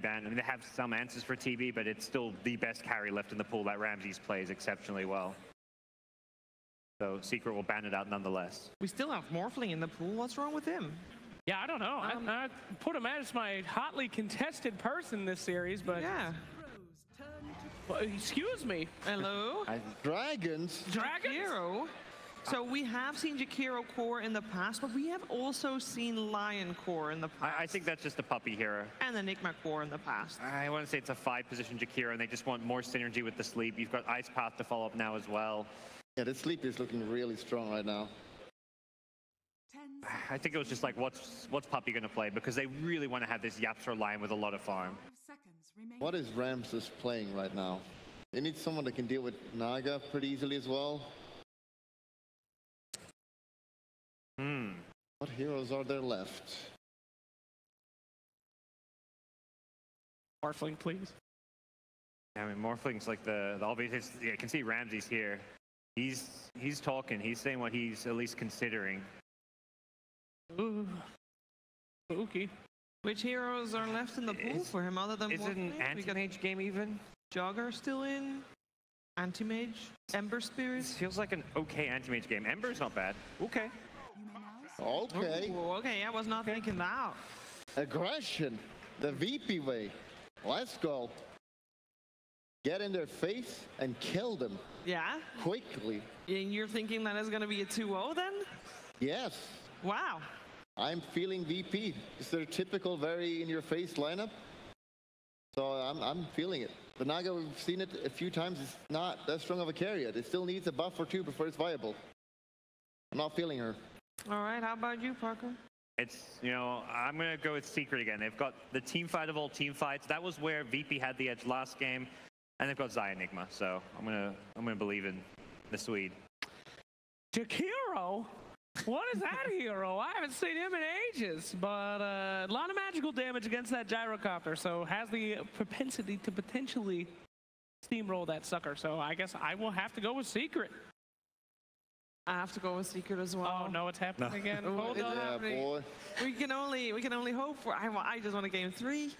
banned. I mean, they have some answers for TB, but it's still the best carry left in the pool that Ramses plays exceptionally well. So Secret will ban it out nonetheless. We still have Morphling in the pool. What's wrong with him? Yeah, I don't know. I put him as my hotly contested person this series, but... Yeah. Well, excuse me. Hello? Dragons? Dragons? Jakiro. So we have seen Jakiro core in the past, but we have also seen Lion core in the past. I think that's just a Puppey hero. And Enigma core in the past. I want to say it's a 5-position Jakiro, and they just want more synergy with the sleep. You've got Ice Path to follow up now as well. Yeah, the sleep is looking really strong right now. I think it was just like, what's Puppey going to play? Because they really want to have this YapzOr line with a lot of farm. What is Ramses playing right now? They need someone that can deal with Naga pretty easily as well. What heroes are there left? Morphling, please. I mean, Morphling's like the obvious. Yeah, I can see Ramses here. He's talking. He's saying what he's at least considering. Ooh. Spooky. Which heroes are left in the pool for him other than Is it an anti-mage game even? Jogger still in. Anti-mage. Ember Spirits. This feels like an okay anti-mage game. Ember's not bad. Okay. Okay. Ooh, okay, I was not thinking that. Aggression. The VP way. Let's go. Get in their face and kill them. Yeah? Quickly. And you're thinking that it's going to be a 2-0 then? Yes. Wow. I'm feeling VP. It's their typical very in-your-face lineup. So I'm feeling it. The Naga, we've seen it a few times. It's not that strong of a carry yet. It still needs a buff or two before it's viable. I'm not feeling her. All right, how about you, Parker? It's, you know, I'm going to go with Secret again. They've got the team fight of all team fights. That was where VP had the edge last game. And they've got Xi Enigma. So I'm gonna believe in the Swede. Jakiro? What is that hero? I haven't seen him in ages, but a lot of magical damage against that gyrocopter, so has the propensity to potentially steamroll that sucker. So I guess I will have to go with Secret. I have to go with Secret as well. Oh no, it's happening again. Hold on. Yeah, boy. We can only hope for. I just want a game 3.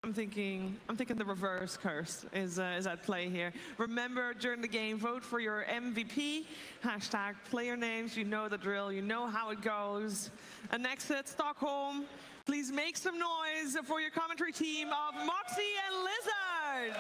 I'm thinking the reverse curse is at play here. Remember, during the game, vote for your MVP. Hashtag player names. You know the drill. You know how it goes. And next at Stockholm, please make some noise for your commentary team of Moxie and Lizard.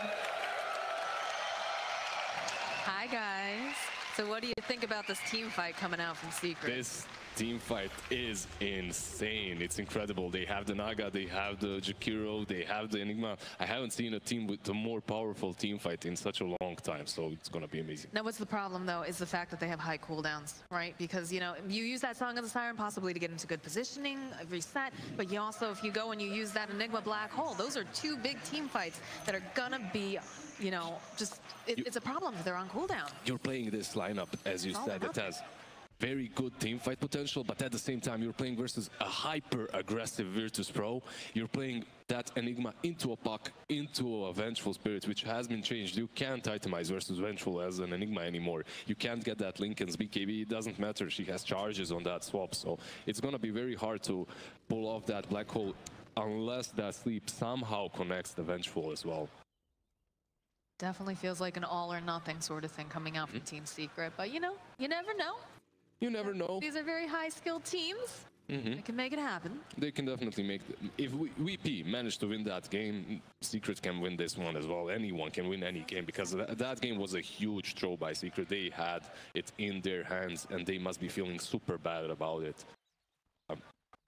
Hi, guys. So what do you think about this team fight coming out from Secret? This team fight is insane. It's incredible. They have the Naga, they have the Jakiro, they have the Enigma. I haven't seen a team with a more powerful team fight in such a long time, so it's going to be amazing. Now, what's the problem, though, is the fact that they have high cooldowns, right? Because, you know, you use that Song of the Siren possibly to get into good positioning, reset, but you also, if you go and you use that Enigma Black Hole, those are 2 big team fights that are going to be, you know, just, it's a problem if they're on cooldown. You're playing this lineup, as you said, it has very good team fight potential, but at the same time, you're playing versus a hyper-aggressive Virtus Pro. You're playing that Enigma into a puck, into a Vengeful Spirit, which has been changed. You can't itemize versus Vengeful as an Enigma anymore. You can't get that Lincoln's BKB. It doesn't matter. She has charges on that swap, so it's going to be very hard to pull off that Black Hole unless that sleep somehow connects the Vengeful as well. Definitely feels like an all-or-nothing sort of thing coming out from Team Secret, but you know, you never know. You never know. These are very high-skilled teams. They can make it happen. They can definitely make it. If VP managed to win that game, Secret can win this one as well. Anyone can win any game, because that game was a huge throw by Secret. They had it in their hands, and they must be feeling super bad about it.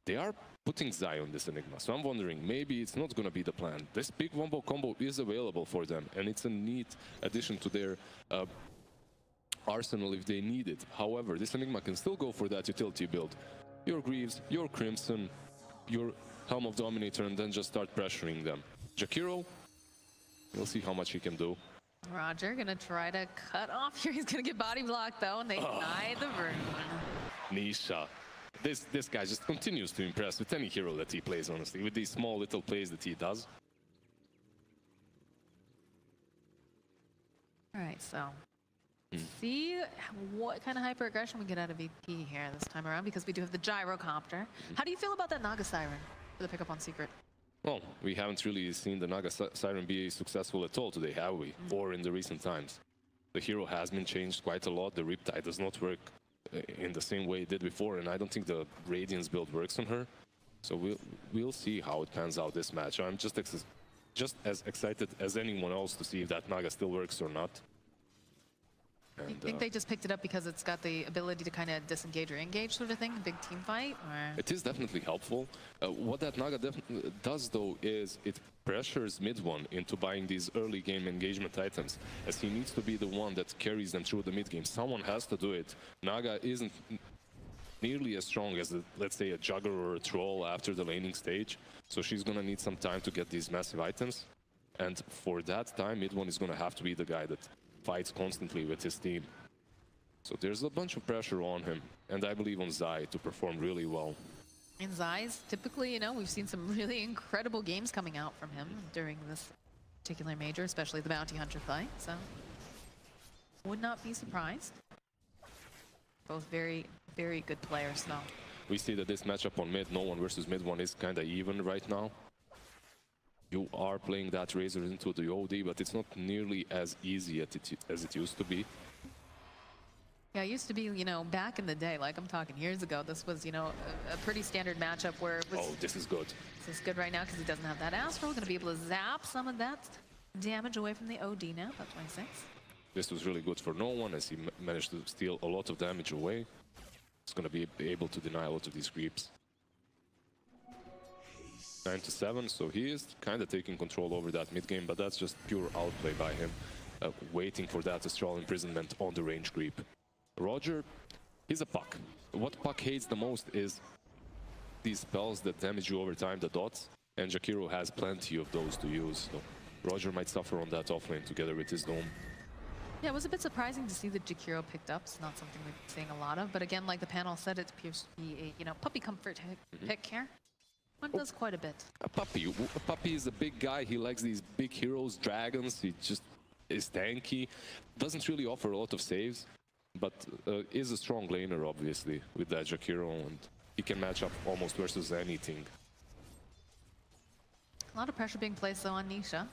They are putting Xi on this Enigma, so I'm wondering, maybe it's not going to be the plan. This big wombo combo is available for them, and it's a neat addition to their arsenal if they need it. However, this Enigma can still go for that utility build. Your Greaves, your Crimson, your Helm of Dominator, and then just start pressuring them. Jakiro, we'll see how much he can do. Roger gonna try to cut off here. He's gonna get body blocked though, and they deny the rune. Nisha. This guy just continues to impress with any hero that he plays, honestly, with these small little plays that he does. All right, so see what kind of hyper aggression we get out of VP here this time around, because we do have the gyrocopter. How do you feel about that Naga Siren for the pickup on Secret? Well, we haven't really seen the Naga Siren be successful at all today, have we? Or in the recent times. The hero has been changed quite a lot. The Riptide does not work in the same way it did before, and I don't think the Radiance build works on her. So we'll see how it pans out this match. I'm just as excited as anyone else to see if that Naga still works or not. And, you think they just picked it up because it's got the ability to kind of disengage or engage sort of thing, a big team fight? Or? It is definitely helpful. What that Naga does though is it pressures mid-one into buying these early game engagement items, as he needs to be the one that carries them through the mid-game. Someone has to do it. Naga isn't nearly as strong as, let's say, a Jugger or a Troll after the laning stage, so she's gonna need some time to get these massive items. And for that time, mid-one is gonna have to be the guy that fights constantly with his team. So there's a bunch of pressure on him, and I believe on Zai to perform really well. In Zai's, typically, you know, we've seen some really incredible games coming out from him during this particular major, especially the Bounty Hunter fight, so would not be surprised. Both very, very good players, though. We see that this matchup on mid, no one versus mid one, is kind of even right now. You are playing that Razor into the OD, but it's not nearly as easy as it used to be. Yeah, it used to be, you know, back in the day, like I'm talking years ago, this was, you know, a pretty standard matchup where it was... Oh, this is good. This is good right now because he doesn't have that Astral. Going to be able to zap some of that damage away from the OD now, about 26. This was really good for no one as he managed to steal a lot of damage away. He's going to be able to deny a lot of these creeps. 9-7, so he is kind of taking control over that mid game, but that's just pure outplay by him, waiting for that Astral imprisonment on the range creep. Roger, he's a Puck. What Puck hates the most is these spells that damage you over time, the dots, and Jakiro has plenty of those to use. So Roger might suffer on that offlane together with his Dome. Yeah, it was a bit surprising to see that Jakiro picked up. It's not something we've been seeing a lot of, but again, like the panel said, it appears to be a, you know, Puppey comfort pick here. One does quite a bit. Puppey is a big guy. He likes these big heroes, dragons. He just is tanky. Doesn't really offer a lot of saves, but is a strong laner, obviously, with that Jakiro, and he can match up almost versus anything. A lot of pressure being placed, though, on Nisha.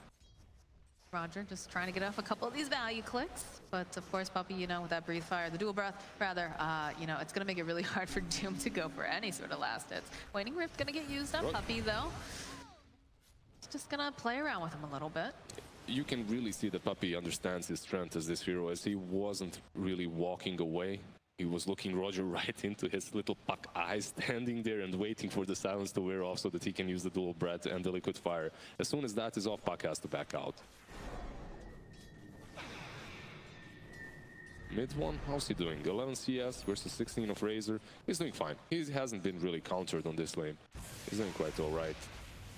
Roger just trying to get off a couple of these value clicks, but of course Puppey, you know, with that breathe fire, the dual breath, rather, you know, it's going to make it really hard for Doom to go for any sort of last hits. Waning Rift going to get used on Puppey, though. It's just going to play around with him a little bit. You can really see that Puppey understands his strength as this hero, as he wasn't really walking away. He was looking Roger right into his little Puck eyes, standing there and waiting for the silence to wear off so that he can use the dual breath and the liquid fire. As soon as that is off, Puck has to back out. Mid one, how's he doing? 11 CS versus 16 of Razor. He's doing fine. He hasn't been really countered on this lane. He's doing quite all right.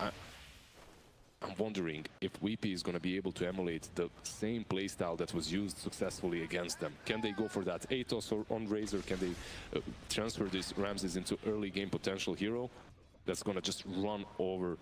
I'm wondering if VP is going to be able to emulate the same playstyle that was used successfully against them. Can they go for that Atos or on Razor? Can they transfer these Ramses into early game potential hero that's going to just run over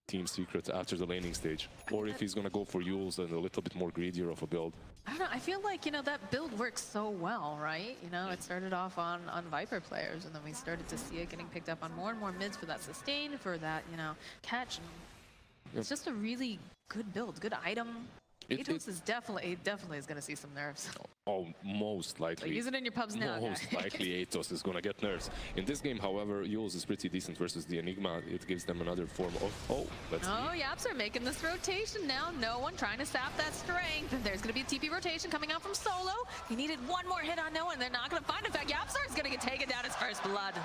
Team Secret after the laning stage? Or if he's going to go for Yules and a little bit more greedier of a build. I don't know, I feel like, you know, that build works so well, right? You know, it started off on Viper players, and then we started to see it getting picked up on more and more mids for that sustain, for that, you know, catch. And it's just a really good build, good item. Atos is definitely is going to see some nerfs. Oh, most likely. So use it in your pubs now. Most likely Atos is going to get nerfs. In this game, however, Yules is pretty decent versus the Enigma. It gives them another form of... Oh, let's see. YapzOr making this rotation now. No one trying to sap that strength. And there's going to be a TP rotation coming out from Solo. He needed one more hit on no one. They're not going to find him. In fact, YapzOr is going to get taken down his first blood.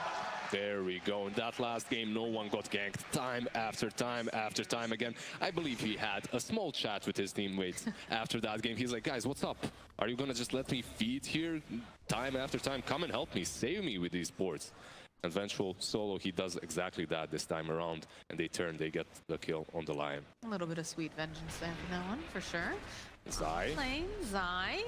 There we go. In that last game, no one got ganked time after time after time again. I believe he had a small chat with his teammates after that game. He's like, guys, what's up? Are you going to just let me feed here time after time? Come and help me. Save me with these ports. And Vengeful Solo, he does exactly that this time around. And they get the kill on the Lion. A little bit of sweet vengeance there for that one, for sure. Zai. Zai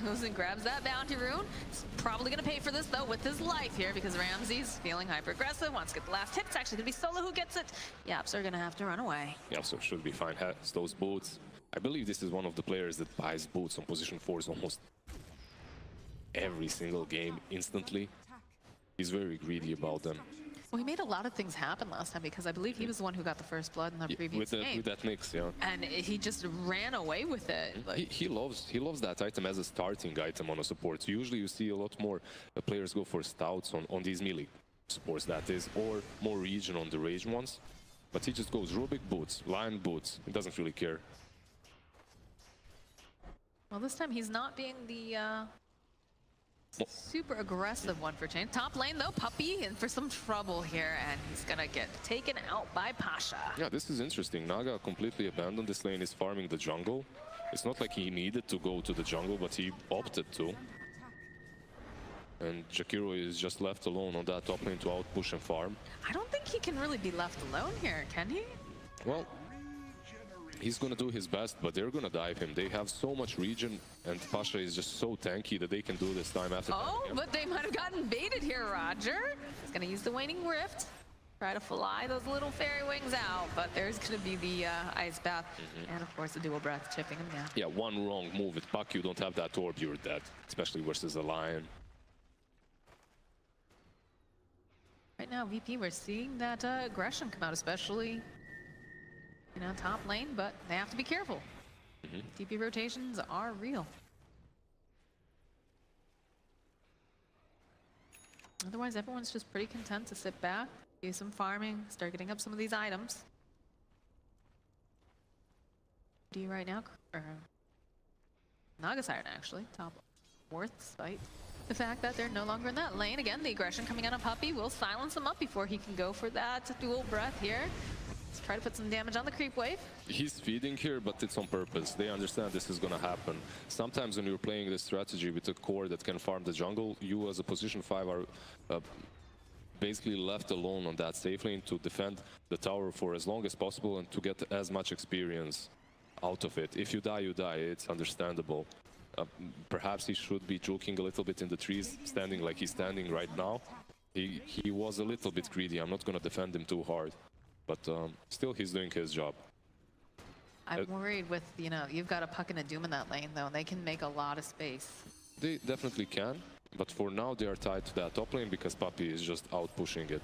goes and grabs that bounty rune. He's probably going to pay for this, though, with his life here, because Ramsey's feeling hyper-aggressive, wants to get the last hit. It's actually going to be Solo who gets it. YapzOr going to have to run away. YapzOr should be fine. Has those boots. I believe this is one of the players that buys boots on position 4s almost every single game instantly. He's very greedy about them. Well, he made a lot of things happen last time because I believe he was the one who got the first blood in the previous game. With that mix, yeah. And he just ran away with it. Like, he loves that item as a starting item on a support. Usually you see a lot more players go for stouts on these melee supports, that is, or more regen on the rage ones. But he just goes Rubik boots, Lion boots. He doesn't really care. well, this time he's not being the super aggressive one for change. Top lane though, Puppey in for some trouble here, and he's gonna get taken out by Pasha. Yeah, this is interesting. Naga completely abandoned this lane, is farming the jungle. It's not like he needed to go to the jungle, but he opted to. And Jakiro is just left alone on that top lane to outpush and farm. I don't think he can really be left alone here, can he? Well, he's gonna do his best, but they're gonna dive him. They have so much regen, and Pasha is just so tanky that they can do this time after time. Oh, but they might have gotten baited here, Roger. He's gonna use the Waning Rift. Try to fly those little fairy wings out, but there's gonna be the ice bath, and of course the dual breath chipping him down. Yeah, one wrong move with Puck, you don't have that orb, you're dead, especially versus a Lion. Right now, VP, we're seeing that aggression come out, especially, you know, top lane, but they have to be careful. TP rotations are real. Otherwise, everyone's just pretty content to sit back, do some farming, start getting up some of these items. D right now, or Naga Siren actually, top fourth, despite the fact that they're no longer in that lane. Again, the aggression coming out of Puppey will silence him up before he can go for that dual breath here. Let's try to put some damage on the creep wave. He's feeding here, but it's on purpose. They understand this is gonna happen. Sometimes when you're playing this strategy with a core that can farm the jungle, you as a position 5 are basically left alone on that safe lane to defend the tower for as long as possible and to get as much experience out of it. If you die, you die. It's understandable. Perhaps he should be joking a little bit in the trees, standing like he's standing right now. He was a little bit greedy. I'm not going to defend him too hard, but still he's doing his job. I'm worried with, you know, you've got a Puck and a Doom in that lane though. They can make a lot of space. They definitely can, but for now they are tied to that top lane because Puppey is just out pushing it.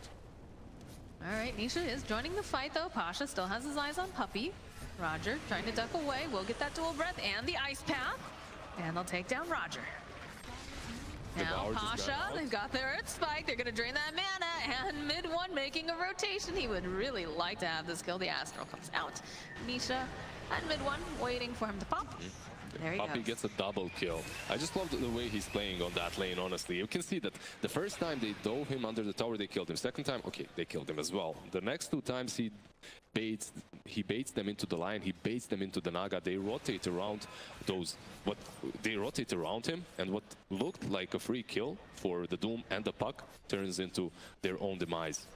All right, Nisha is joining the fight though. Pasha still has his eyes on Puppey. Roger trying to duck away. We'll get that dual breath and the ice path. And they'll take down Roger. Now Pasha, they've got their Earth Spike. They're going to drain that mana. And mid one making a rotation. He would really like to have this kill. The Astral comes out. Nisha and mid one waiting for him to pop. There he Puppey goes. gets a double kill. I just love the way he's playing on that lane, honestly. You can see that the first time they dove him under the tower, they killed him. Second time, okay, they killed him as well. The next two times he baits them into the line, he baits them into the Naga. They rotate around they rotate around him, and what looked like a free kill for the Doom and the Puck turns into their own demise.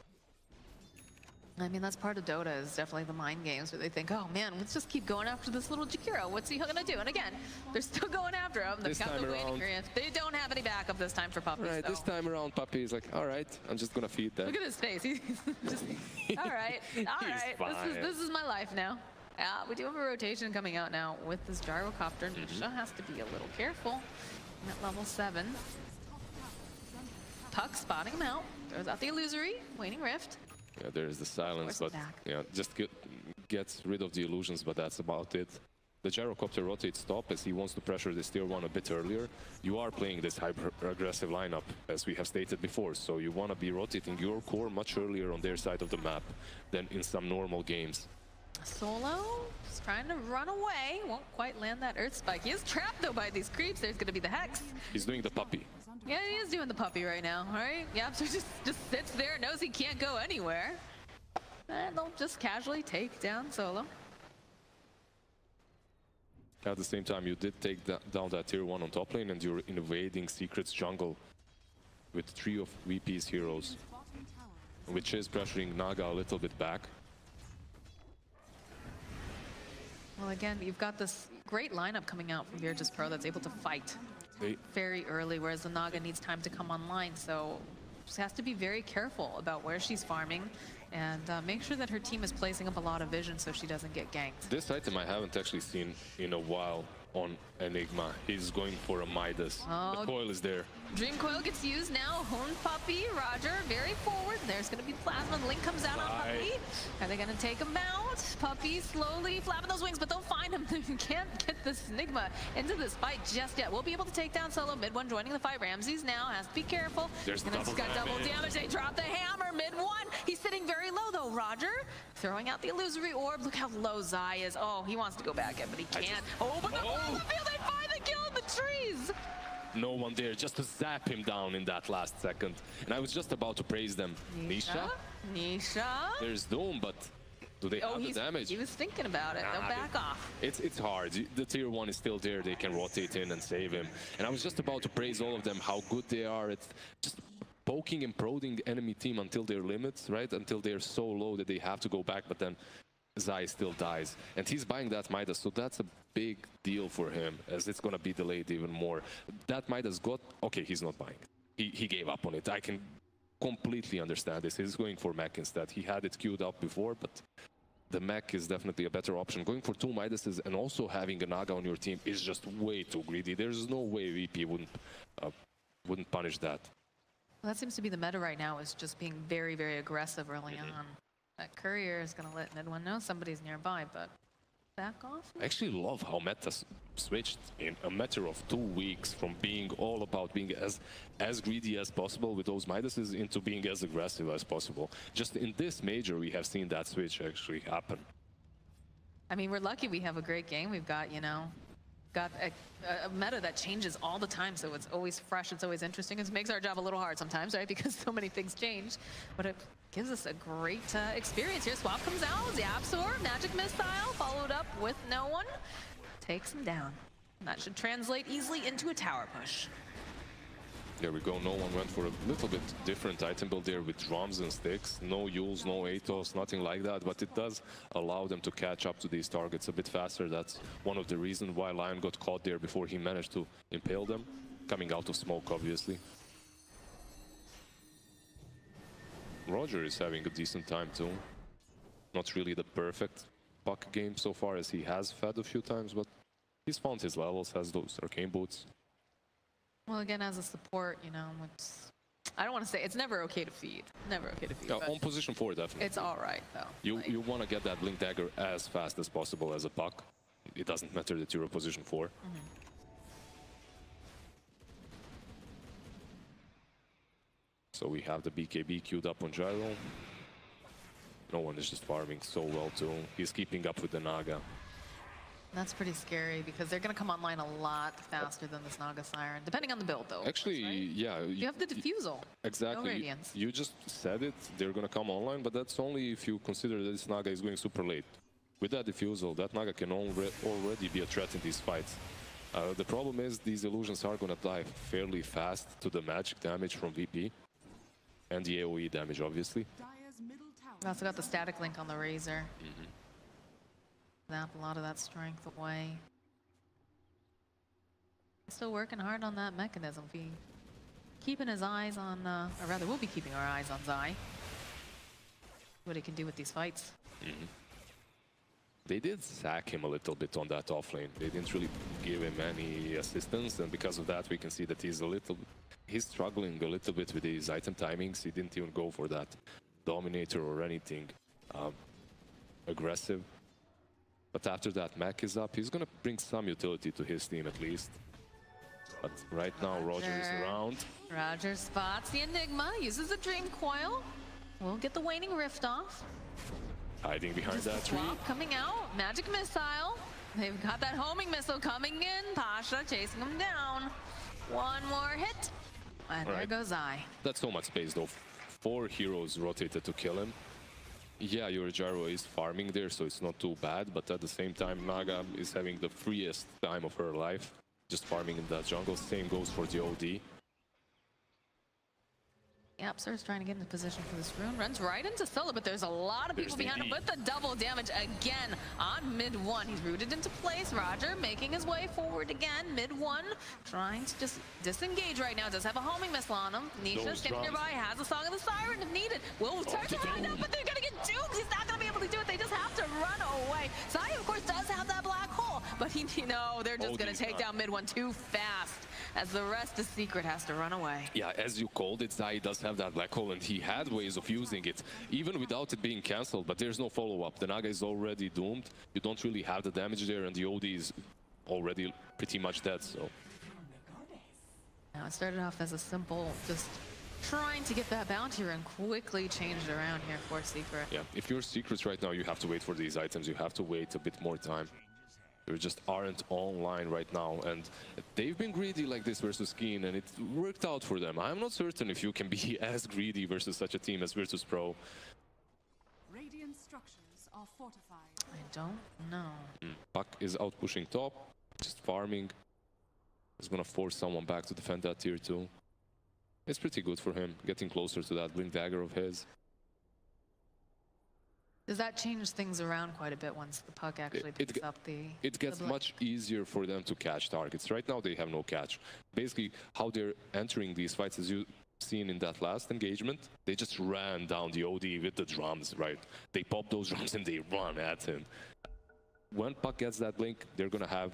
I mean, that's part of Dota, is definitely the mind games where they think, oh man, let's just keep going after this little Jakiro. What's he gonna do? And again, they're still going after him. They've got the waiting rift. They don't have any backup this time for Puppey. Right, this time around Puppey is like, all right, I'm just gonna feed that. Look at his face. He's just, all right, this is my life now. We do have a rotation coming out now with this gyrocopter. Nisha has to be a little careful at level 7. Puck spotting him out. Throws out the illusory, waning rift. Yeah, there's the silence, but yeah, just gets rid of the illusions, but that's about it. The gyrocopter rotates top as he wants to pressure this tier 1 a bit earlier. You are playing this hyper-aggressive lineup, as we have stated before, so you want to be rotating your core much earlier on their side of the map than in some normal games. Solo is trying to run away. Won't quite land that Earth Spike. He is trapped, though, by these creeps. There's going to be the Hex. He's doing the Puppey. Yeah, he is doing the Puppey right now, all right? YapzOr just sits there, knows he can't go anywhere. And they'll just casually take down Solo. At the same time, you did take down that tier 1 on top lane, and you're invading Secret's jungle with 3 of VP's heroes, which is pressuring Naga a little bit back. Well, again, you've got this great lineup coming out from Virtus Pro that's able to fight very early, whereas the Naga needs time to come online. So she has to be very careful about where she's farming and make sure that her team is placing up a lot of vision so she doesn't get ganked. This item I haven't actually seen in a while on Enigma. He's going for a Midas. Oh, the coil is there. Dream Coil gets used now. Honed Puppey, Roger, very forward. There's going to be Plasma. Link comes out on Puppey. Are they going to take him out? Puppey slowly flapping those wings, but they'll find him. They can't get this Enigma into this fight just yet. We'll be able to take down Solo. Mid one joining the fight. Ramses now has to be careful. There's double damage. They drop the hammer. Mid one. He's sitting very low though. Roger throwing out the illusory orb. Look how low Zai is. Oh, he wants to go back in, but he can't. Oh, but the field, they find the kill in the trees. No one there just to zap him down in that last second. And I was just about to praise them. Nisha? There's Doom, but do they have the damage? He was thinking about it. They'll back off. It's hard. The tier 1 is still there. They can rotate in and save him. And I was just about to praise all of them, how good they are. It's just poking and prodding the enemy team until their limits, right? Until they're so low that they have to go back, but then Zai still dies. And he's buying that Midas, so that's a big deal for him, as it's gonna be delayed even more. That Midas got... Okay, he's not buying. He gave up on it. I can completely understand this. He's going for mech instead. He had it queued up before, but the mech is definitely a better option. Going for 2 Midases and also having a Naga on your team is just way too greedy. There's no way VP wouldn't punish that. Well, that seems to be the meta right now, is just being very, very aggressive early on. That courier is going to let Mid1 know somebody's nearby, but back off. I actually love how meta switched in a matter of 2 weeks from being all about being as greedy as possible with those Midases into being as aggressive as possible. Just in this major, we have seen that switch actually happen. I mean, we're lucky we have a great game. We've got, you know, a meta that changes all the time, so it's always fresh, it's always interesting. It makes our job a little hard sometimes, right? Because so many things change, but it gives us a great experience here. Swap comes out, YapzOr, Magic Missile, followed up with no one. Takes him down. And that should translate easily into a tower push. There we go, no one went for a little bit different item build there with drums and sticks. No Yules, no Atos, nothing like that, but it does allow them to catch up to these targets a bit faster. That's one of the reasons why Lion got caught there before he managed to impale them. Coming out of smoke, obviously. Roger is having a decent time too. Not really the perfect puck game so far, as he has fed a few times, but he's found his levels, has those arcane boots. Well, again, as a support, you know, it's, I don't want to say it's never okay to feed. Never okay to feed. Yeah, on position 4, definitely. It's all right, though. You want to get that Blink Dagger as fast as possible as a puck. It doesn't matter that you're a position 4. So we have the BKB queued up on Gyro. No one is just farming so well too. He's keeping up with the Naga. That's pretty scary because they're going to come online a lot faster than this Naga Siren, depending on the build, though. Actually, right? Yeah. You have the Diffusal. Exactly. No Radiance. You just said it. They're going to come online, but that's only if you consider that this Naga is going super late. With that Diffusal, that Naga can already be a threat in these fights. The problem is these illusions are going to die fairly fast to the magic damage from VP. And the AoE damage, obviously. We also got the static link on the Razor. Zap a lot of that strength away. Still working hard on that mechanism. Keeping his eyes on, or rather, we'll be keeping our eyes on Zai. What he can do with these fights. They did sack him a little bit on that offlane. They didn't really give him any assistance, and because of that, we can see that he's struggling a little bit with his item timings. He didn't even go for that Dominator or anything aggressive. But after that mech is up, he's gonna bring some utility to his team at least. But right now, Roger is around. Roger spots the Enigma, uses the Dream Coil. We'll get the Waning Rift off. Hiding behind that tree. Coming out, Magic Missile. They've got that homing missile coming in. Pasha chasing him down. One more hit. And there goes Zai. That's so much space though. 4 heroes rotated to kill him. Yeah, your Gyro is farming there, so it's not too bad, but at the same time, Naga is having the freest time of her life, just farming in that jungle. Same goes for the OD. YapzOr is trying to get into position for this rune. Runs right into Solo, but there's a lot of people behind him. But the double damage again on mid one. He's rooted into place. Roger making his way forward again. Mid one trying to just disengage right now. Does have a homing missile on him. Nisha standing nearby, has a Song of the Siren if needed. Will start to line up, but they're going to get duped. He's not going to be able to do it. They just have to run away. Zai, of course, does have that black hole, but they're just going to take down mid one too fast. as the rest of Secret has to run away. Yeah, as you called it, Zai does have that black hole, and he had ways of using it, even without it being cancelled, but there's no follow-up. The Naga is already doomed. You don't really have the damage there, and the OD is already pretty much dead, so... Now, it started off as a simple, just trying to get that bounty and quickly changed around here for Secret. Yeah, if you're Secrets right now, you have to wait for these items. You have to wait a bit more time. You just aren't online right now, and they've been greedy like this versus Keen, and it worked out for them. I'm not certain if you can be as greedy versus such a team as Virtus.pro. Radiant structures are fortified. I don't know. Puck is out pushing top, just farming. He's gonna force someone back to defend that tier 2. It's pretty good for him, getting closer to that Blink Dagger of his. Does that change things around quite a bit once the Puck actually picks up the... It gets much easier for them to catch targets. Right now they have no catch. Basically, how they're entering these fights, as you've seen in that last engagement, they just ran down the OD with the drums, right? They pop those drums and they run at him. When Puck gets that Blink, they're gonna have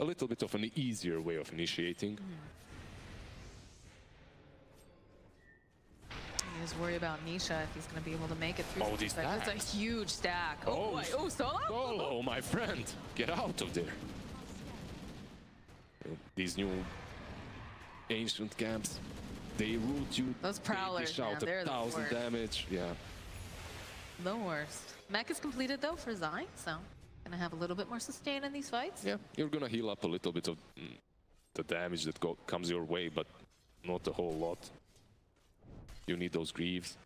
a little bit of an easier way of initiating. You just worry about Nisha if he's going to be able to make it through. Oh, these stacks. That's a huge stack. Oh, boy. Oh, Solo? Solo, my friend. Get out of there. These new ancient camps, they root you. Those prowlers, they shout they're 1,000 damage. Yeah. The worst. Mech is completed, though, for Zai, so gonna have a little bit more sustain in these fights. Yeah, you're gonna heal up a little bit of the damage that comes your way, but not a whole lot. You need those Greaves.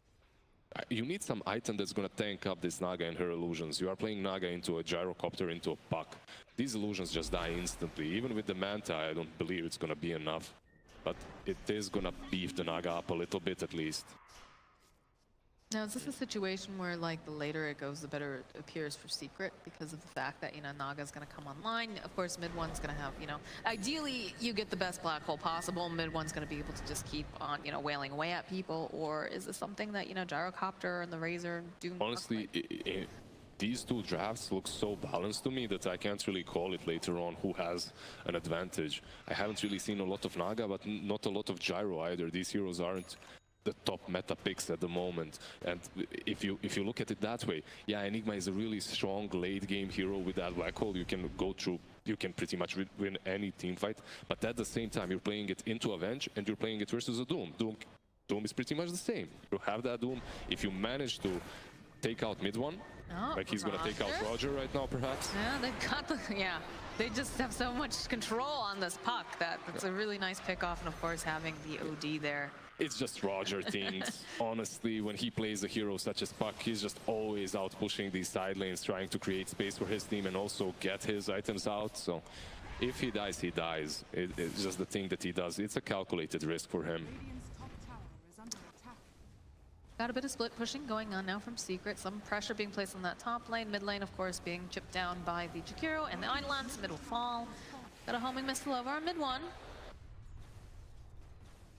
You need some item that's gonna tank up this Naga and her illusions. You are playing Naga into a gyrocopter, into a Puck. These illusions just die instantly. Even with the Manta, I don't believe it's gonna be enough. But it is gonna beef the Naga up a little bit at least. Now, is this a situation where, like, the later it goes, the better it appears for Secret because of the fact that, you know, Naga's going to come online? Of course, mid one's going to have, you know, ideally you get the best black hole possible. Mid one's going to be able to just keep on, you know, wailing away at people. Or is this something that, you know, Gyrocopter and the Razor do? Honestly, these two drafts look so balanced to me that I can't really call it later on who has an advantage. I haven't really seen a lot of Naga, but not a lot of Gyro either. These heroes aren't the top meta picks at the moment, and if you look at it that way, yeah, Enigma is a really strong late game hero with that black hole. You can go through, you can pretty much win any team fight, but at the same time you're playing it into Avenge and you're playing it versus a Doom. Doom is pretty much the same. You have that Doom. If you manage to take out mid one, like he's gonna take out Roger right now perhaps. Yeah, they've got the, yeah, they just have so much control on this Puck that it's a really nice pick off, and of course having the OD there. It's just Roger things. Honestly, when he plays a hero such as Puck, he's just always out pushing these side lanes, trying to create space for his team and also get his items out. So if he dies, he dies. It's just the thing that he does. It's a calculated risk for him. Got a bit of split pushing going on now from Secret. Some pressure being placed on that top lane. Mid lane, of course, being chipped down by the Jakiro and the Eidolons. Mid will fall. Got a homing missile over on mid one.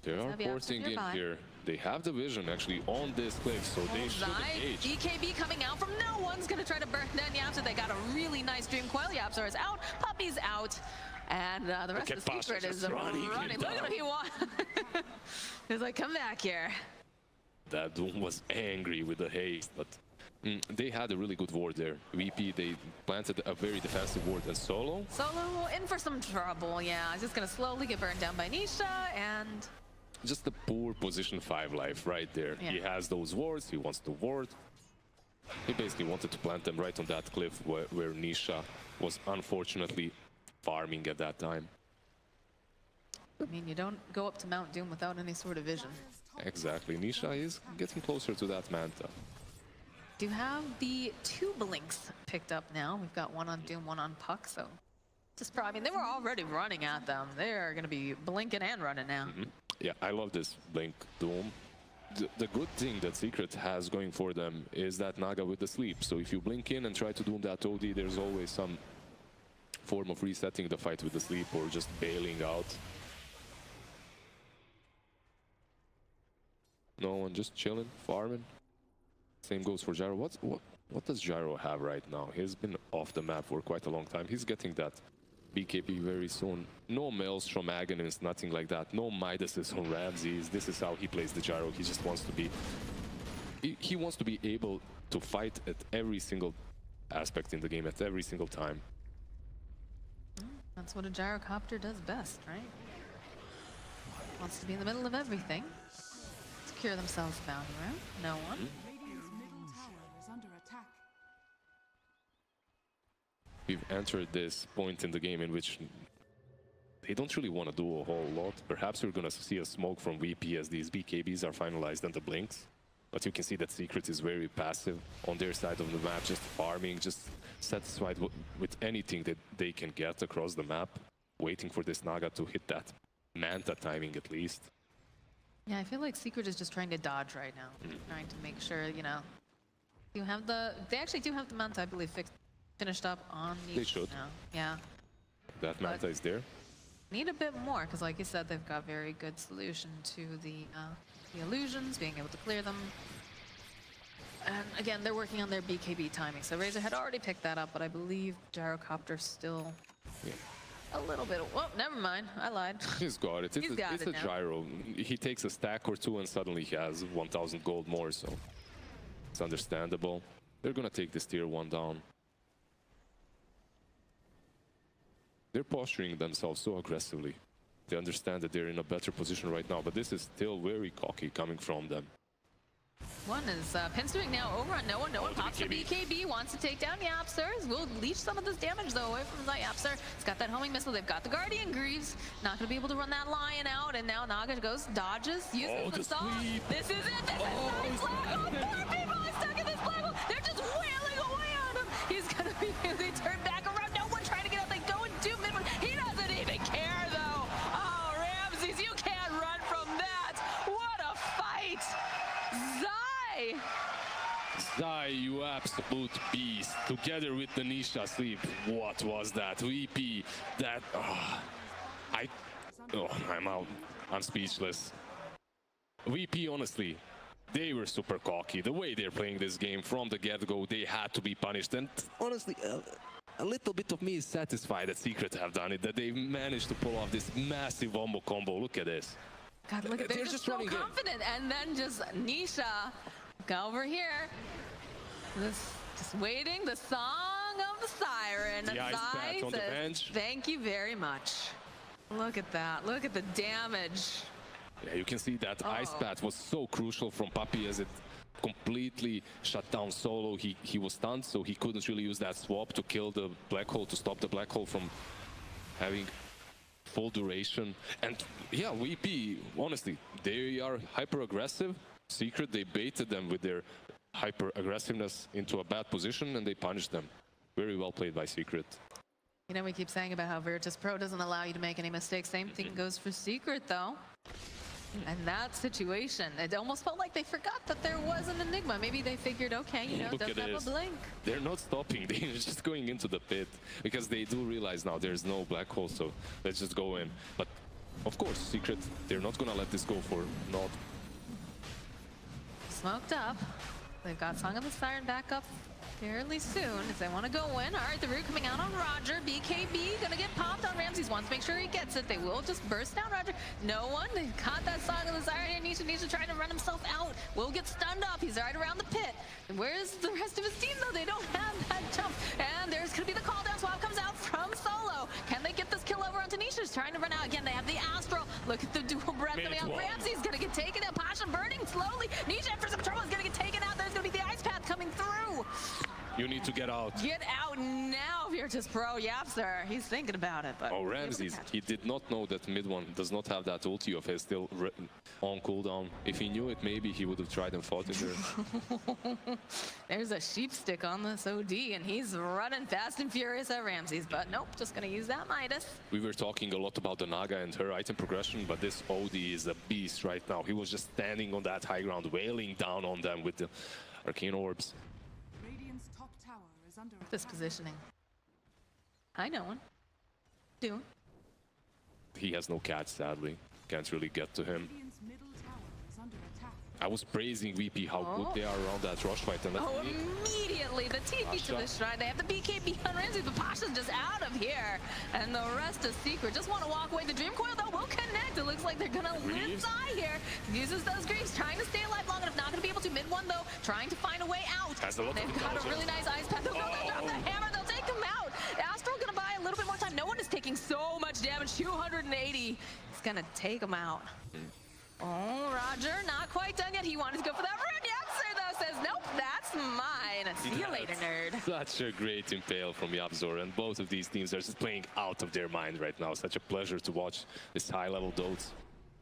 They are forcing in here. They have the vision actually on this cliff, so they should engage. EKB coming out from no one's gonna try to burn down YapzOr. They got a really nice Dream Coil. YapzOr is out, Puppey's out, and the rest of the Secret is running. Look at what he wants. He's like, come back here. That Doom was angry with the haste, but they had a really good ward there. VP, they planted a very defensive ward, and Solo in for some trouble, yeah. He's just gonna slowly get burned down by Nisha, and just the poor position 5 life right there. Yeah. He has those wards, he wants to ward. He basically wanted to plant them right on that cliff where Nisha was unfortunately farming at that time. I mean, you don't go up to Mount Doom without any sort of vision. Exactly. Nisha is getting closer to that Manta. Do have the 2 blinks picked up now. We've got one on Doom, one on Puck, so just I mean, they were already running at them. They're going to be blinking and running now. Yeah, I love this Blink Doom. The good thing that Secret has going for them is that Naga with the sleep. So if you blink in and try to Doom that OD, there's always some form of resetting the fight with the sleep or just bailing out. No one, just chilling, farming. Same goes for Gyro. What does Gyro have right now? He's been off the map for quite a long time. He's getting that BKB very soon. No Maelstrom Agonists, nothing like that. No Midases on Ramses. This is how he plays the gyro. He just wants to be... He wants to be able to fight at every single aspect in the game, at every single time. That's what a gyrocopter does best, right? Wants to be in the middle of everything. Secure themselves a bounty round. No one. Radiant's middle tower is under attack. We've entered this point in the game in which they don't really want to do a whole lot. Perhaps we're going to see a smoke from VP as these BKBs are finalized and the blinks. But you can see that Secret is very passive on their side of the map, just farming, just satisfied with anything that they can get across the map, waiting for this Naga to hit that Manta timing at least. Yeah, I feel like Secret is just trying to dodge right now. Trying to make sure, you know, you have they actually do have the Manta, I believe, finished up on Nisha. They should. Now. Yeah. That Manta is there. Need a bit more, because like you said, they've got very good solution to the illusions, being able to clear them. And again, they're working on their BKB timing. So Razor had already picked that up, but I believe Gyrocopter's still a little bit. Oh, never mind. I lied. He's got it. It's a gyro. He takes a stack or two and suddenly he has 1,000 gold more, so it's understandable. They're gonna take this tier 1 down. They're posturing themselves so aggressively. They understand that they're in a better position right now, but this is still very cocky coming from them. One is Pin's doing now over on no one. No one pops the BKB, wants to take down YapzOr. Will leech some of this damage though away from YapzOr. He's got that homing missile. They've got the Guardian Greaves. Not going to be able to run that Lion out. And now Naga goes, dodges, uses the saw. This is it. This is nice. Oh, poor people are stuck in this black hole. They're just wailing away on him. He's going to be they turn back around. No one trying to get out. They go and do mid-one. He doesn't even care though. Oh, Ramses, you can't run from that. What a fight. Zai, you absolute beast. Together with the Nisha sleep. What was that? VP, that... I'm out. I'm speechless. VP, honestly, they were super cocky. The way they're playing this game from the get-go, they had to be punished. And honestly, a little bit of me is satisfied that Secret have done it, that they managed to pull off this massive wombo combo. Look at this. God, look at they're just so confident. And then just Nisha, go over here. Just waiting, the song of the siren. The ice pack on the bench. Thank you very much. Look at that. Look at the damage. Yeah, you can see that ice path was so crucial from Puppey as it completely shut down Solo. He was stunned, so he couldn't really use that swap to kill the black hole, to stop the black hole from having full duration. And yeah, VP, honestly, they are hyper aggressive. Secret, they baited them with their hyper aggressiveness into a bad position and they punished them. Very well played by Secret. You know, we keep saying about how Virtus Pro doesn't allow you to make any mistakes. Same thing goes for Secret though. And that situation, it almost felt like they forgot that there was an Enigma. Maybe they figured, okay, you know, it doesn't have a blink. They're not stopping, they're just going into the pit because they do realize now there's no black hole, so let's just go in. But of course, Secret, they're not gonna let this go for naught. Smoked up. They've got Song of the Siren back up fairly soon if they want to go in. All right, the root coming out on Roger. BKB gonna get popped on Ramses. Wants to make sure he gets it. They will just burst down Roger. No one. They caught that Song of the Siren here. Nisha trying to run himself out. Will get stunned up. He's right around the pit. And where's the rest of his team though? They don't have that jump. And there's gonna be the call down. Swap comes out from Solo. Can they get this kill over onto Nisha? Trying to run out again. They have the Astral. Look at the dual breath coming out. Ramses gonna get taken out. Pasha burning slowly. Nisha after some trouble is gonna get taken out. There's gonna be the ice path coming through. You need to get out. Get out now, Virtus Pro. YapzOr, he's thinking about it. But oh, Ramses, he did not know that mid one does not have that ulti of his still on cooldown. If he knew it, maybe he would have tried and fought it there. There's a sheep stick on this OD, and he's running fast and furious at Ramses. But nope, just going to use that Midas. We were talking a lot about the Naga and her item progression, but this OD is a beast right now. He was just standing on that high ground, wailing down on them with the arcane orbs. This positioning. I know one. Doing. He has no catch, sadly. Can't really get to him. I was praising VP how good they are around that rush fight. And immediately the TP to the shrine. They have the BKB on Ramses, but Pasha Nisha's just out of here. And the rest is Secret. Just want to walk away. The Dream Coil, though, will connect. It looks like they're going to lose Zai here. Uses those Greaves, trying to stay alive long enough. Not going to be able to. Mid one, though, trying to find a way out. They've got a really nice ice path. They'll drop the hammer. They'll take him out. Astral going to buy a little bit more time. No one is taking so much damage. 280. It's going to take him out. Oh, Roger, not quite done yet. He wanted to go for that rune. YapzOr, though, says, nope, that's mine. See you later, nerd. Such a great impale from YapzOr, and both of these teams are just playing out of their mind right now. Such a pleasure to watch this high-level Dotes.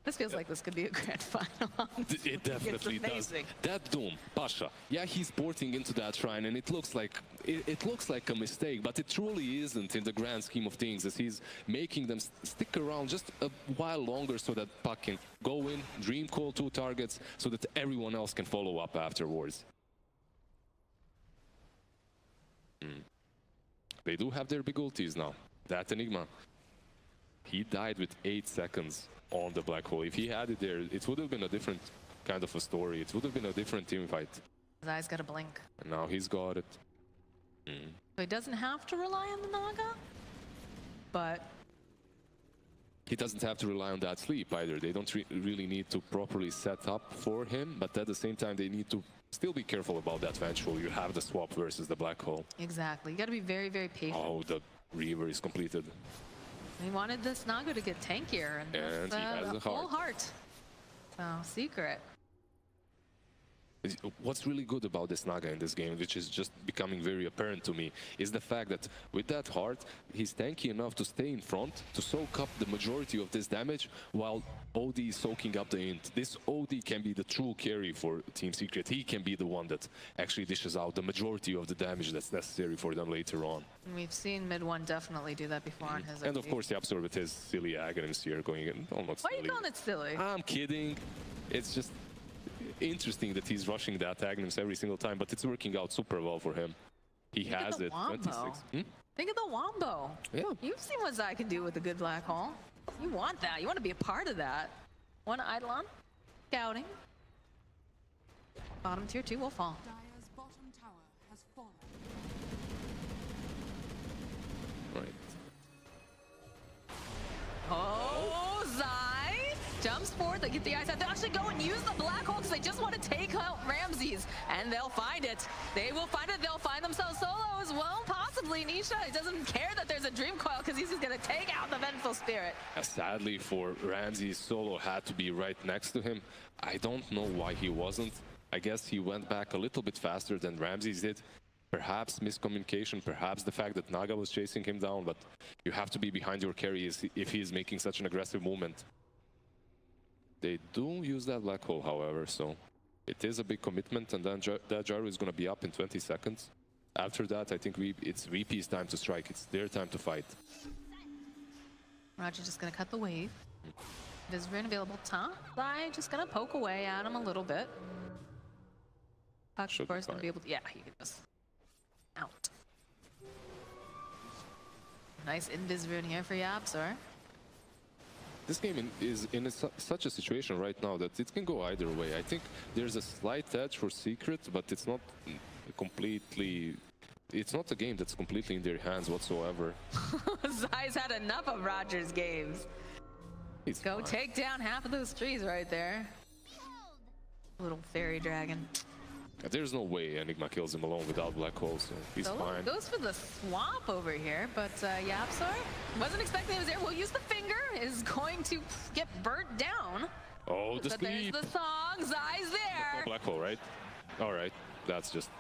This feels like this could be a grand final. It definitely does. That Doom, Pasha, yeah, he's porting into that shrine, and it looks like a mistake, but it truly isn't in the grand scheme of things, as he's making them stick around just a while longer so that Puck can go in, Dream Call 2 targets, so that everyone else can follow up afterwards. They do have their big ultis now. That Enigma. He died with 8 seconds on the black hole. If he had it there, it would have been a different kind of a story. It would have been a different team fight. His eyes got to blink. And now he's got it. So he doesn't have to rely on the Naga, but he doesn't have to rely on that sleep either. They don't really need to properly set up for him, but at the same time, they need to still be careful about that vengeful. You have the swap versus the black hole. Exactly. You got to be very, very patient. Oh, the Reaver is completed. He wanted this Naga to get tankier, and he has a full heart. So, Secret. What's really good about this Naga in this game, which is just becoming very apparent to me, is the fact that with that heart, he's tanky enough to stay in front, to soak up the majority of this damage, while OD is soaking up the int. This OD can be the true carry for Team Secret. He can be the one that actually dishes out the majority of the damage that's necessary for them later on. We've seen mid one definitely do that before on his And OD. of course, YapzOr with his silly agonims here going in. Almost Why are you calling it silly? I'm kidding. It's just interesting that he's rushing the Aghanim's every single time, but it's working out super well for him. He has it. 26. Think of the Wombo. Yeah. You've seen what Zai can do with a good black hole. You want that. You want to be a part of that. One Eidolon. Scouting. Bottom tier 2 will fall. Dire's bottom tower has fallen. Right. Oh, Zai jumps forward. They get the eyes out. They'll actually go and use the black hole because they just want to take out Ramses, and they'll find it. They will find it. They'll find themselves solo as well, possibly. Nisha, he doesn't care that there's a Dream Coil because he's just going to take out the Vengeful Spirit. Sadly for Ramses, Solo had to be right next to him. I don't know why he wasn't. I guess he went back a little bit faster than Ramses did. Perhaps miscommunication, perhaps the fact that Naga was chasing him down, but you have to be behind your carry if he is making such an aggressive movement. They do use that black hole, however, so it is a big commitment, and then that Gyro is going to be up in 20 seconds. After that, I think it's VP's time to strike. It's their time to fight. Roger just going to cut the wave. Visvern available top. Zai just going to poke away at him a little bit. Puck, of course, going to be able to... Yeah, he can just... out. Nice Invisvern here for YapzOr. This game is in such a situation right now that it can go either way. I think there's a slight edge for Secret, but it's not completely... It's not a game that's completely in their hands whatsoever. Zai's had enough of Roger's games. Go take down half of those trees right there. Little fairy dragon. There's no way Enigma kills him alone without black holes, so he's fine. Goes for the swamp over here, but YapzOr wasn't expecting he was there. We'll use the finger. Is going to get burnt down. Oh, the but sleep. There's the song. Zai's there. No black hole, right? All right, that's just...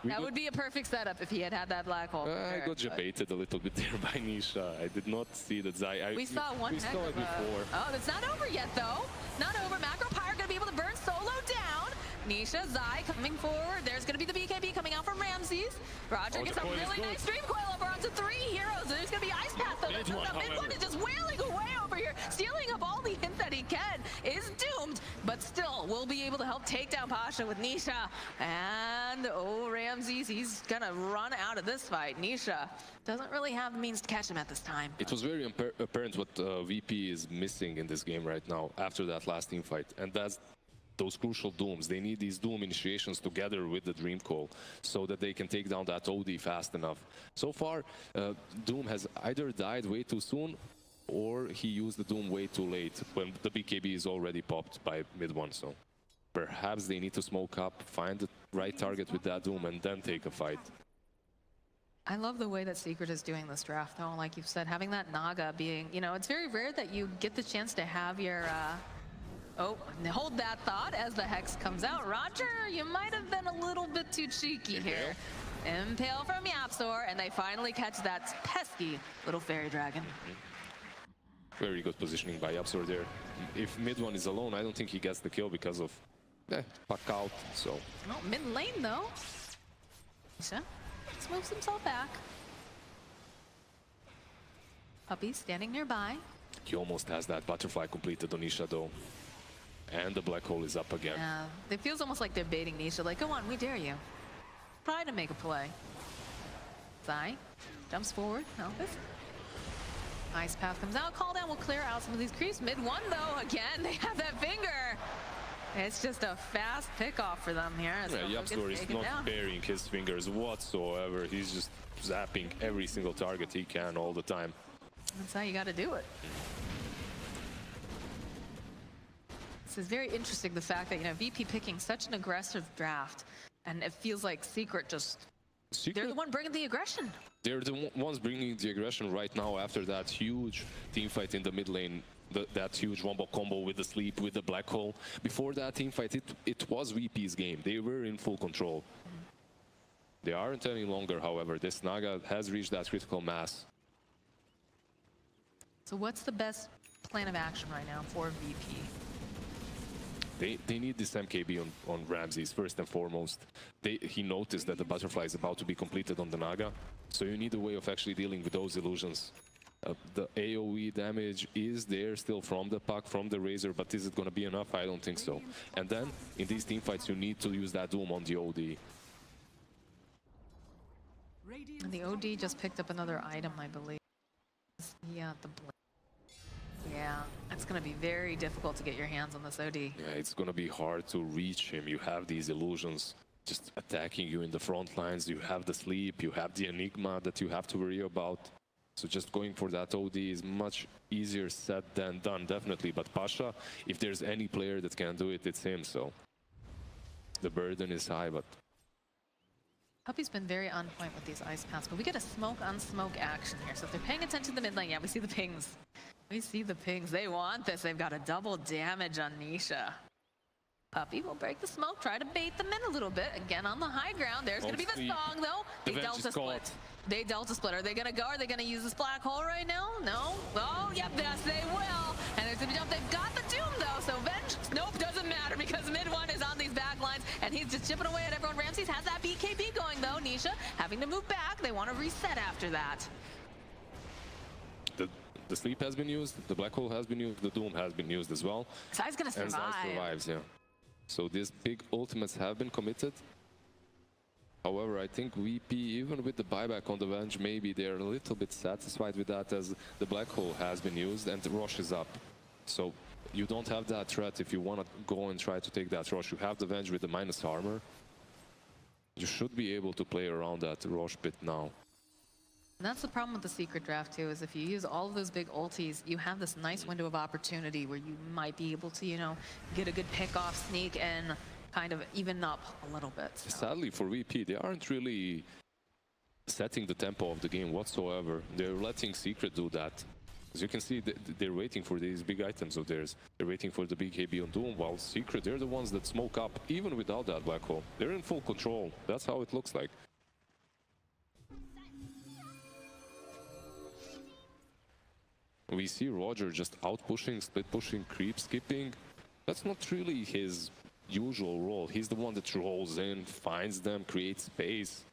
That would be a perfect setup if he had had that black hole. I got debated a little bit there by Nisha. I did not see that Zai... We saw one heck of it before. Oh, it's not over yet, though. Not over. Macro Pyre going to be able to burn Solo down. Nisha, Zai coming forward. There's going to be the BKB coming out from Ramses. Roger gets a really nice Dream Coil over onto 3 heroes. There's going to be Ice Path, though. Mid-one is just wailing away over here, stealing up all the hint that he can. Is doomed, but still will be able to help take down Pasha with Nisha. And, oh, Ramses, he's going to run out of this fight. Nisha doesn't really have the means to catch him at this time. It was very apparent what VP is missing in this game right now after that last team fight, and that's those crucial dooms. They need these doom initiations together with the Dream Call so that they can take down that OD fast enough. So far, Doom has either died way too soon or he used the Doom way too late when the BKB is already popped by mid-1. So perhaps they need to smoke up, find the right target with that Doom, and then take a fight. I love the way that Secret is doing this draft, though. Like you've said, having that Naga being, you know, it's very rare that you get the chance to have your, oh, hold that thought as the Hex comes out. Roger, you might have been a little bit too cheeky here. Impale from YapzOr, and they finally catch that pesky little fairy dragon. Very good positioning by YapzOr there. If mid-1 is alone, I don't think he gets the kill because of, puck out, so. No, mid lane, though. Nisha moves himself back. Puppey standing nearby. He almost has that butterfly completed on Nisha though. And the black hole is up again. Yeah, it feels almost like they're baiting Nisha, like, come on, we dare you. Try to make a play. Zai jumps forward, Alphys. Ice path comes out, call down will clear out some of these creeps. Mid-1 though, again, they have that finger. It's just a fast pick-off for them here. Yeah, YapzOr is not burying his fingers whatsoever. He's just zapping every single target he can all the time. That's how you got to do it. This is very interesting, the fact that, you know, VP picking such an aggressive draft, and it feels like Secret just... They're the one bringing the aggression. They're the ones bringing the aggression right now after that huge team fight in the mid lane. That huge wombo combo with the sleep, with the black hole. Before that team fight, it was VP's game. They were in full control. They aren't any longer, however. This Naga has reached that critical mass. So what's the best plan of action right now for VP? They need this MKB on Ramses, first and foremost. He noticed that the butterfly is about to be completed on the Naga. So you need a way of actually dealing with those illusions. The AoE damage is there still from the puck, from the Razor, but is it going to be enough? I don't think so. And then, in these teamfights, you need to use that Doom on the OD. And the OD just picked up another item, I believe. Yeah, the blade. Yeah, it's going to be very difficult to get your hands on this OD. Yeah, it's going to be hard to reach him. You have these illusions just attacking you in the front lines. You have the sleep, you have the Enigma that you have to worry about. So just going for that OD is much easier said than done, definitely. But Pasha, if there's any player that can do it, it's him. So the burden is high, but... Puppey's been very on point with these ice paths, but we get a smoke-on-smoke action here. So if they're paying attention to the mid lane, yeah, we see the pings. We see the pings. They want this. They've got a double damage on Nisha. Puppey will break the smoke, try to bait them in a little bit. Again, on the high ground. There's going to be the song, though. They Delta split. They Delta split. Are they going to go? Are they going to use this black hole right now? No? Oh, yep, yes, they will. And there's going to be jump. They've got the Doom, though, so vengeance, nope, doesn't matter because mid-1 is on these back lines, and he's just chipping away at everyone. Ramses has that BKB going, though. Nisha having to move back. They want to reset after that. The sleep has been used, the black hole has been used, the Doom has been used as well. Zai's going to survive. And Zai survives, yeah. So these big ultimates have been committed. However, I think VP, even with the buyback on the Venge, maybe they're a little bit satisfied with that as the black hole has been used and the Rosh is up. So you don't have that threat if you want to go and try to take that Rosh. You have the Venge with the minus armor. You should be able to play around that Rosh bit now. And that's the problem with the Secret draft too, is if you use all of those big ultis, you have this nice window of opportunity where you might be able to, you know, get a good pick-off sneak and kind of even up a little bit. So. Sadly for VP, they aren't really setting the tempo of the game whatsoever. They're letting Secret do that. As you can see, they're waiting for these big items of theirs. They're waiting for the BKB on Doom, while Secret, they're the ones that smoke up, even without that black hole. They're in full control. That's how it looks like. We see Roger just out-pushing, split-pushing, creep-skipping. That's not really his usual role. He's the one that rolls in, finds them, creates space,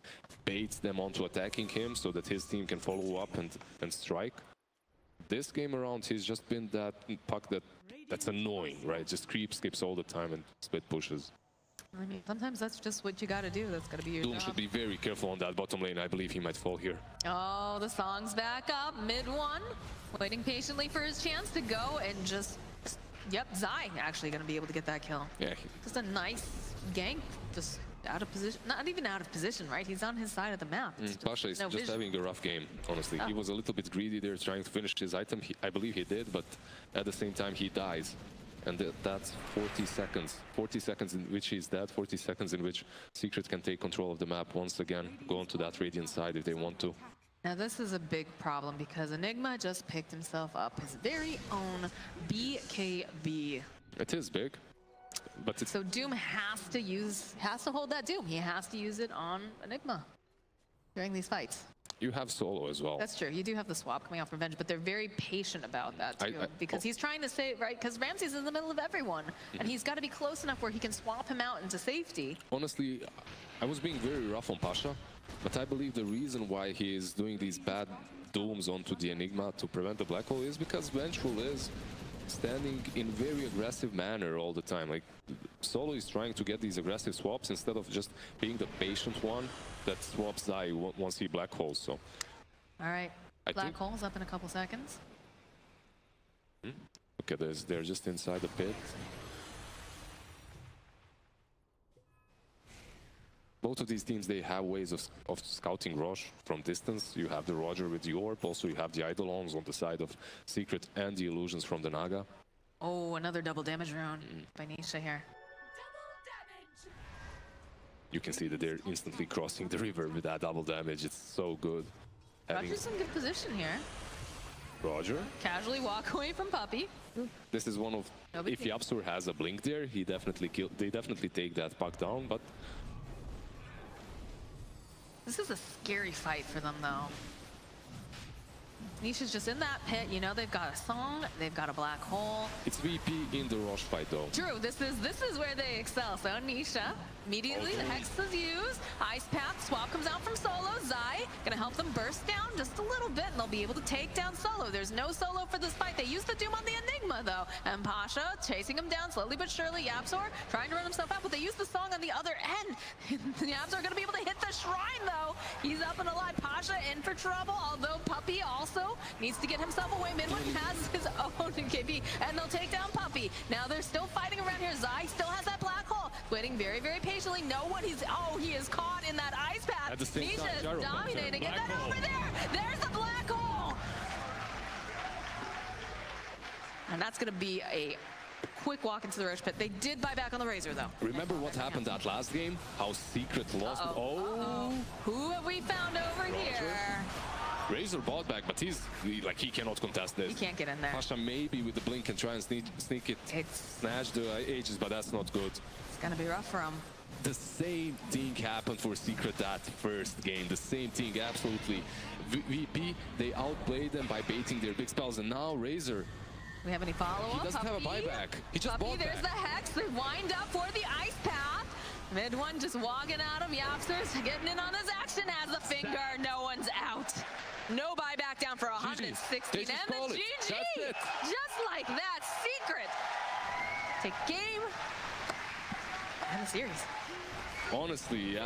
baits them onto attacking him so that his team can follow up and strike. This game around, he's just been that puck that's annoying, right? Just creep-skips all the time and split-pushes. I mean, sometimes that's just what you got to do. That's got to be your Doom job. should be very careful on that bottom lane. I believe he might fall here. Oh, the song's back up. Mid-1, waiting patiently for his chance to go and just Yep, Zai actually going to be able to get that kill. Yeah. Just a nice gank, just out of position. Not even out of position, right? He's on his side of the map. Pasha is just having a rough game, honestly. He was a little bit greedy there, trying to finish his item. I believe he did, but at the same time, he dies. And that's 40 seconds. 40 seconds in which he's dead, 40 seconds in which Secret can take control of the map once again, go onto that Radiant side if they want to. Now this is a big problem because Enigma just picked himself up his very own BKB. It is big, but it's... So Doom has to hold that Doom. He has to use it on Enigma during these fights. You have solo as well. That's true. You do have the swap coming off Revenge, but they're very patient about that too, because he's trying to say, right, because Ramsey's in the middle of everyone, and he's got to be close enough where he can swap him out into safety. Honestly, I was being very rough on Pasha, but I believe the reason why he is doing these bad dooms onto the Enigma to prevent the black hole is because Vengeful is standing in very aggressive manner all the time. Like, Solo is trying to get these aggressive swaps instead of just being the patient one that swaps Zai once he black holes. So, all right, black hole's up in a couple seconds. Okay, they're just inside the pit. Both of these teams, they have ways of scouting Rosh from distance. You have the Roger with the Orb, also you have the Eidolons on the side of Secret and the Illusions from the Naga. Oh, another double damage rune by Nisha here. You can see that they're instantly crossing the river with that double damage. It's so good. Roger's in good position here. Roger. Casually walk away from Puppey. This is one of... If YapzOr has a blink there, they definitely take that puck down, but... This is a scary fight for them, though. Nisha's just in that pit. You know, they've got a song, they've got a black hole. It's VP in the Rosh fight, though. True, this is where they excel. So Nisha, immediately the Hex is used. Ice Path, swap comes out from Solo. Zai, gonna help them burst down just a little bit, and they'll be able to take down Solo. There's no Solo for this fight. They use the Doom on the Enigma, though. And Pasha chasing him down slowly but surely. YapzOr trying to run himself out, but they use the song on the other end. YapzOr gonna be able to hit the shrine, though. He's up and alive. Pasha in for trouble, although Puppey also needs to get himself away. Midwin has his own KB, and they'll take down Puppey. Now they're still fighting around here. Zai still has that black hole, waiting very, very patiently. Know what he's... Oh, he is caught in that ice path. Nisha is dominating. Get that over there. There's the black hole. And that's going to be a quick walk into the Rosh pit. They did buy back on the Razor, though. Remember what happened that last game? How Secret lost... Who have we found over here? Razor bought back, but he cannot contest this. He can't get in there. Pasha maybe with the blink can try and sneak it, snatch the Aegis, but that's not good. It's gonna be rough for him. The same thing happened for Secret that first game. The same thing, absolutely. VP, they outplayed them by baiting their big spells, and now Razor. We have any follow-up? He doesn't have a buyback. He just bought back. There's the Hex. They wind up for the ice path. Mid one just walking at him. YapzOr's getting in on this action. Has the finger. No one's out. No buyback down for 116. And the GG. Just like that. Secret. Take game. And the series. Honestly,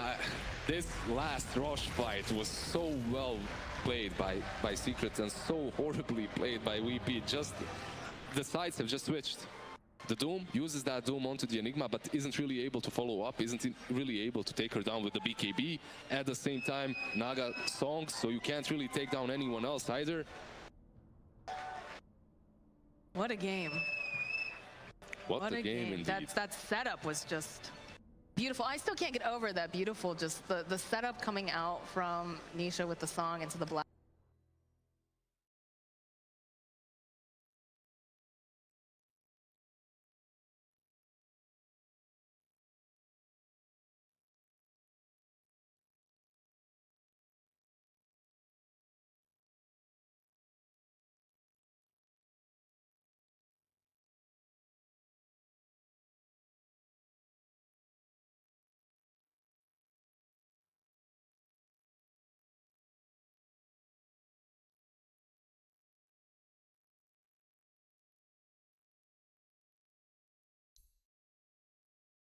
this last Rosh fight was so well played by Secret and so horribly played by VP. Just the sides have just switched. The Doom uses that Doom onto the Enigma, but isn't really able to follow up, isn't really able to take her down with the BKB. At the same time, Naga songs, so you can't really take down anyone else either. What a game. What a game indeed. That setup was just beautiful. I still can't get over that beautiful, just the setup coming out from Nisha with the song into the black.